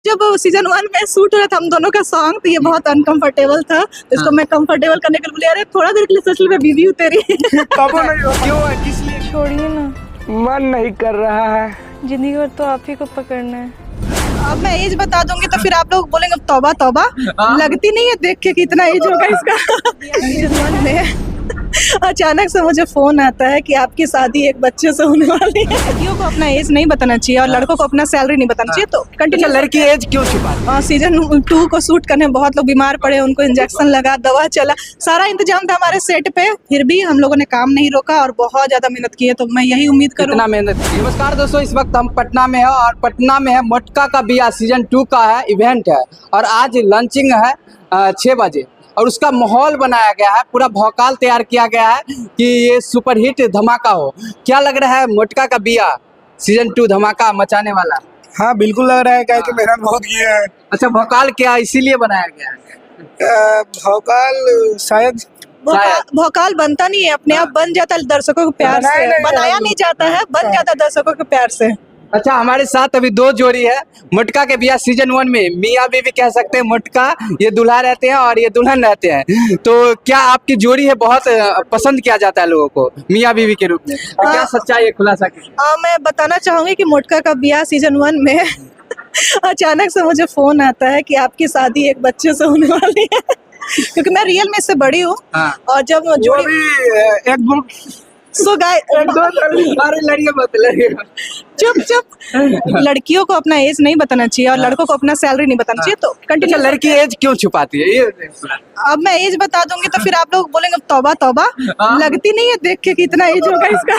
जब सीजन 1 में शूट हो रहा था हम दोनों का सॉन्ग, तो ये बहुत अनकंफर्टेबल था, तो इसको मैं कंफर्टेबल करने के लिए बोली, अरे थोड़ा देर के लिए सच में बिजी हूँ तेरी। कबो नहीं हो, क्यों है, किस लिए? छोड़िए ना, मन नहीं कर रहा है। जिंदगी भर तो आप ही को पकड़ना है। अब मैं एज बता दूंगी तो फिर आप लोग बोलेंगे तौबा तौबा, लगती नहीं है देख के कि इतना एज होगा इसका। सीजन 1 में अचानक से मुझे फोन आता है कि आपकी शादी एक बच्चे से होने वाली है। लड़कियों को अपना एज नहीं बताना चाहिए और लड़कों को अपना सैलरी नहीं बताना चाहिए, तो कंटिन्यू। लड़की एज क्यों छुपा? सीजन 2 को शूट करने में बहुत लोग बीमार पड़े, उनको इंजेक्शन लगा, दवा चला, सारा इंतजाम था हमारे सेट पे, फिर भी हम लोगों ने काम नहीं रोका और बहुत ज्यादा मेहनत की है, तो मैं यही उम्मीद करूँ। इतना मेहनत। नमस्कार दोस्तों, इस वक्त हम पटना में है और पटना में है मटका का बिया सीजन 2 का है इवेंट है और आज लॉन्चिंग है 6 बजे और उसका माहौल बनाया गया है, पूरा भौकाल तैयार किया गया है कि ये सुपरहिट धमाका हो। क्या लग रहा है मटका का बिया सीजन 2 धमाका मचाने वाला? हाँ बिल्कुल लग रहा है, क्या कि मेहनत बहुत की है। अच्छा, भौकाल क्या इसीलिए बनाया गया है? भौकाल शायद भौकाल बनता नहीं है, अपने आप बन जाता है दर्शकों के प्यार से, बनाया नहीं जाता है, बन जाता है दर्शकों के प्यार से। अच्छा, हमारे साथ अभी 2 जोड़ी है मटका के बिया सीजन 1 में। मियाँ बीवी कह सकते हैं, मटका ये दूल्हा रहते हैं और ये दुल्हन रहते हैं, तो क्या आपकी जोड़ी है बहुत पसंद किया जाता है लोगों को मियाँ बीवी के रूप में? तो क्या सच्चाई है, खुलासा कीजिए। मैं बताना चाहूंगी कि मटका का बिया सीजन 1 में अचानक से मुझे फोन आता है कि आपकी शादी एक बच्चे से होने वाली है। क्योंकि मैं रियल में इससे बड़ी हूँ और जब जोड़ी एक सो गाय अरे लड़िए मत लड़िए। चुप लड़कियों को अपना एज नहीं बताना चाहिए और लड़कों को अपना सैलरी नहीं बताना चाहिए, तो कंटिन्यू। लड़की एज क्यों छुपाती है ये? अब मैं एज बता दूंगी तो फिर आप लोग बोलेंगे तौबा तौबा, लगती नहीं है देख के कि इतना एज होगा इसका।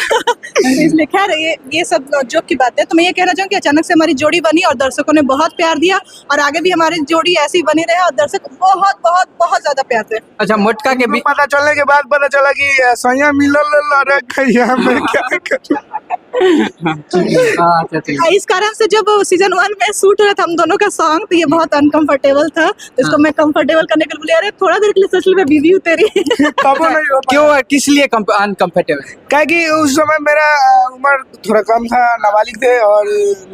इसलिए खैर ये सब जोक की बात है, तो मैं ये कहना चाहूँ कि अचानक से हमारी जोड़ी बनी और दर्शकों ने बहुत प्यार दिया और आगे भी हमारी जोड़ी ऐसी बनी रहे और दर्शक बहुत बहुत बहुत ज्यादा प्यार दे। अच्छा, मटका के पता चलने के बाद पता चला कि सैया मिलल खैया में क्या करूं। इस कारण से जब सीजन 1 में शूट हो रहा था हम दोनों का सॉन्ग, तो ये बहुत अनकंफर्टेबल था, तो इसको मैं कंफर्टेबल करने के लिए बोली, अरे थोड़ा देर के लिए सच में बिजी हूँ तेरी। कबो नहीं हो, क्यों है, किस लिए अनकंफर्टेबल? क्या कि उस समय मेरा उम्र थोड़ा कम था, नाबालिग थे और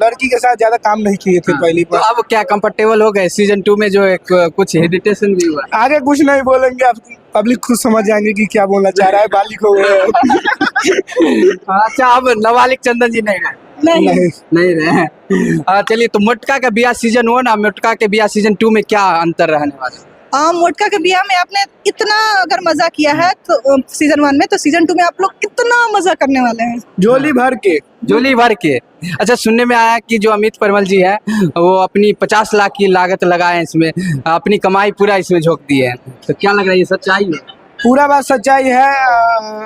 लड़की के साथ ज्यादा काम नहीं किए थे पहली तो बार। अब क्या कंफर्टेबल हो गए? सीजन 2 में जो एक कुछ हेजिटेशन भी हुआ। आगे कुछ नहीं बोलेंगे, आप पब्लिक खुद समझ जाएंगे कि क्या बोलना चाह रहा है, बालिक हो गए। अच्छा, अब नाबालिग चंदन जी नहीं रहे? नहीं रहे। चलिए, तो मटका का बिया सीजन 1 और मटका के बिया सीजन 2 में क्या अंतर रहने वाला? मटका के बिया में आपने इतना अगर मजा किया है तो सीजन 1 में, तो सीजन 2 में आप लोग कितना मजा करने वाले हैं, झोली भर के। अच्छा, सुनने में आया कि जो अमित परमल जी है वो अपनी 50 लाख की लागत लगाए हैं इसमें, अपनी कमाई पूरा इसमें झोंक दी है, तो क्या लग रहा है ये सच्चाई है? पूरा बात सच्चाई है।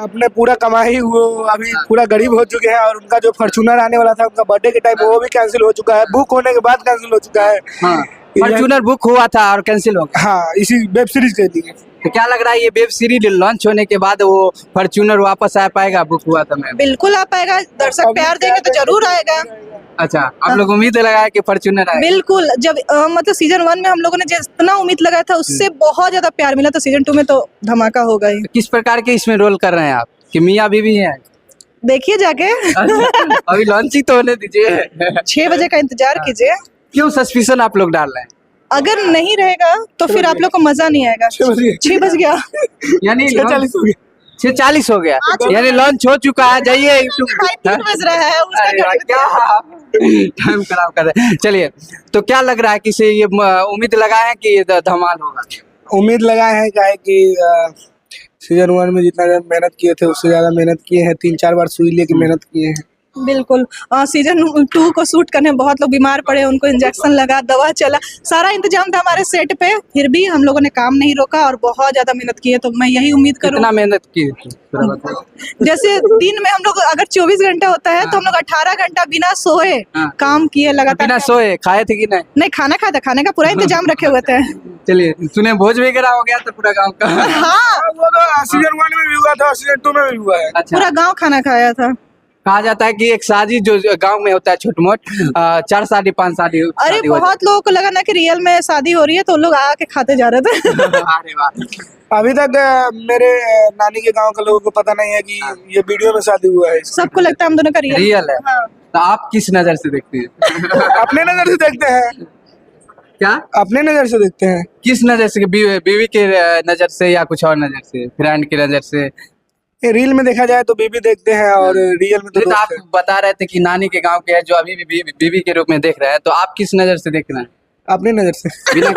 अपने पूरा कमाई वो अभी पूरा गरीब हो चुके हैं और उनका जो फॉर्च्यूनर आने वाला था उनका बर्थडे के टाइम वो भी कैंसिल हो चुका है, बुक होने के बाद कैंसिल हो चुका है। हाँ, फॉर्च्यूनर बुक हुआ था और कैंसिल हो गया। हाँ, इसी वेब सीरीज के लिए। तो क्या लग रहा है ये वेब सीरीज लॉन्च होने के बाद वो फॉर्च्यूनर वापस आ पाएगा? बुक हुआ था मैं बिल्कुल आ पाएगा, दर्शक प्यार देंगे तो जरूर आएगा। अच्छा, आप लोग उम्मीद लगाया कि फॉर्च्यूनर आएगा? बिल्कुल, जब मतलब सीजन 1 में हम लोगों ने जितना उम्मीद लगाया था उससे बहुत ज्यादा प्यार मिला, तो सीजन 2 में तो धमाका होगा ही। किस प्रकार के इसमें रोल कर रहे हैं आप, कि मियाँ बीवी हैं? देखिए जाके। अभी लॉन्चिंग तो होने दीजिए। 6 बजे का इंतजार कीजिए। क्यों सस्पिशन आप लोग डाल रहे हैं? अगर नहीं रहेगा तो फिर आप लोग को मजा नहीं आएगा। 6 बज गया, यानी 6:40 हो गया। 6:40 हो गया, यानी लॉन्च हो चुका है। जाइए यूट्यूब। 3 बज रहा है उसका क्या टाइम खराब कर रहे हैं। चलिए, तो क्या लग रहा है कि से ये उम्मीद लगाए हैं कि ये धमाल होगा? उम्मीद लगाए हैं, क्या है कि सीजन 1 में जितना मेहनत किए थे उससे ज्यादा मेहनत किए हैं, 3-4 बार सुई लेके मेहनत किए हैं। बिल्कुल। सीजन 2 को शूट करने में बहुत लोग बीमार पड़े, उनको इंजेक्शन लगा, दवा चला, सारा इंतजाम था हमारे सेट पे, फिर भी हम लोगों ने काम नहीं रोका और बहुत ज्यादा मेहनत की है, तो मैं यही उम्मीद करूँ। कितना मेहनत की? जैसे दिन में हम लोग अगर 24 घंटा होता है तो हम लोग 18 घंटा बिना सोए काम किए लगातार। बिना सोए खाए थे कि नहीं? नहीं, खाना खाया था, खाने का पूरा इंतजाम रखे हुए थे। चलिए, सुने भोज वगैरह हो गया था पूरा गांव का? हाँ, वो तो सीजन 1 में भी हुआ था, सीजन 2 में भी हुआ है। अच्छा, पूरा गांव खाना खाया था। कहा जाता है कि एक शादी जो गांव में होता है छोट मोट 4 शादी 5 शादी। अरे बहुत लोगों को लगा ना कि रियल में शादी हो रही है, तो लोग आके खाते जा रहे थे। अरे वाह। अभी तक मेरे नानी के गांव के लोगों को पता नहीं है कि ये वीडियो में शादी हुआ है। सबको लगता है हम दोनों का रियल है। तो आप किस नजर से देखते हैं? अपने नजर से देखते हैं। क्या अपने नजर से देखते हैं। किस नजर से, बीवी के नजर से या कुछ और नजर से, फ्रेंड की नजर से? ये रील में देखा जाए तो बीबी देखते हैं और रियल में तो नहीं, तो आप दोस्त हैं। बता रहे थे कि नानी के गांव के है जो अभी भी बीवी के रूप में देख रहे हैं, तो आप किस नजर से देख रहे हैं? अपने नजर से। बिना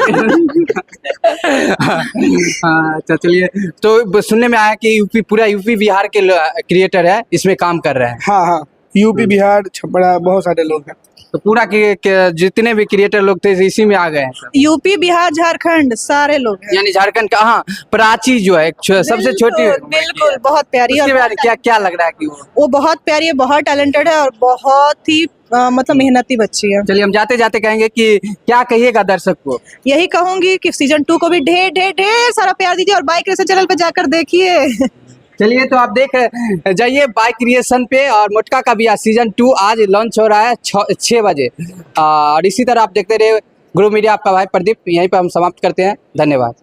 हाँ, अच्छा चलिए। तो सुनने में आया कि यूपी, पूरा यूपी बिहार के क्रिएटर है इसमें काम कर रहे हैं। हाँ हाँ, यूपी बिहार छपरा बहुत सारे लोग हैं। तो पूरा के जितने भी क्रिएटर लोग थे इसी में आ गए हैं सब। यूपी बिहार झारखंड सारे लोग हैं। यानी झारखंड का, हाँ, प्राची जो है सबसे छोटी बिल्कुल, बिल्कुल बहुत प्यारी उसके और बारे में क्या क्या लग रहा है कि वो बहुत प्यारी है, बहुत टैलेंटेड है और बहुत ही मतलब मेहनती बच्ची है। चलिए हम जाते जाते कहेंगे कि क्या कहिएगा दर्शक को? यही कहूंगी कि सीजन 2 को भी ढेर ढेर ढेर सारा प्यार दीजिए और बाइक रेसर चैनल पे जाकर देखिए। चलिए तो आप देख जाइए बाइक क्रिएशन पे, और मोटका का भी सीजन 2 आज लॉन्च हो रहा है 6 बजे। और इसी तरह आप देखते रहे ग्रुप मीडिया, आपका भाई प्रदीप। यहीं पर हम समाप्त करते हैं, धन्यवाद।